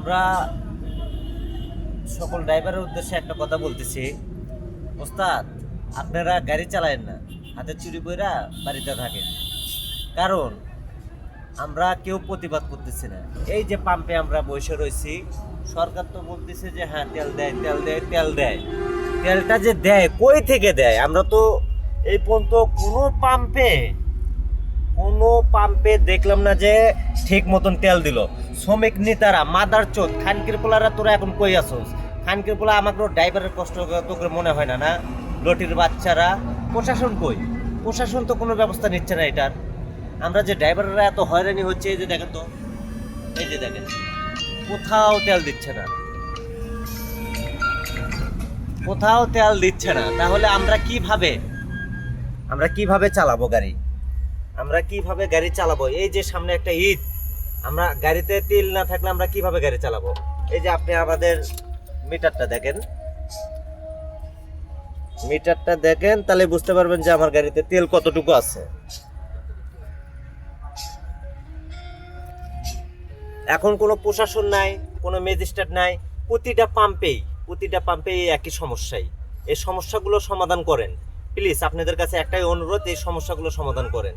আমরা সকল ড্রাইভারের উদ্দেশ্যে একটা কথা বলতেছি। ওস্তাদ, আপনারা গাড়ি চালায়েন না, হাতে চুরি কইরা বাড়িতে থাকেন। কারণ আমরা কেউ প্রতিবাদ করতেছি না। এই যে পাম্পে আমরা বসে রয়েছি, সরকার তো বলতেছে যে হ্যাঁ তেল দেয়, তেল দেয়, তেল দেয়। তেলটা যে দেয় কই থেকে দেয়? আমরা তো এই পর্যন্ত কোনো পাম্পে দেখলাম না যে ঠিক মতন তেল দিল। শ্রমিক নেতারা মাদার চোদ খানকির পোলারা, তোরা এখন কই আসোস? খানকির পোলা আমাকে ড্রাইভারের কষ্ট তোকে মনে হয় না? না, লটির বাচ্চারা। প্রশাসন কই? প্রশাসন তো কোনো ব্যবস্থা নিচ্ছে না এটার। আমরা যে ড্রাইভাররা এত হয়রানি হচ্ছে, এই যে দেখেন তো, এই যে দেখেন, কোথাও তেল দিচ্ছে না, কোথাও তেল দিচ্ছে না। তাহলে আমরা কিভাবে চালাবো গাড়ি? আমরা কিভাবে গাড়ি চালাবো? এই যে সামনে একটা ঈদ, আমরা গাড়িতে তেল না থাকলে আমরা কিভাবে গাড়ি চালাবো? এই যে আপনি আমাদের মিটারটা দেখেন, মিটারটা দেখেন, তাহলে বুঝতে পারবেন যে আমার গাড়িতে তেল কতটুকু আছে। এখন কোনো প্রশাসন নাই, কোনো ম্যাজিস্ট্রেট নাই। প্রতিটা পাম্পেই এই একই সমস্যাই। এই সমস্যাগুলো সমাধান করেন প্লিজ। আপনাদের কাছে একটাই অনুরোধ, এই সমস্যাগুলো সমাধান করেন।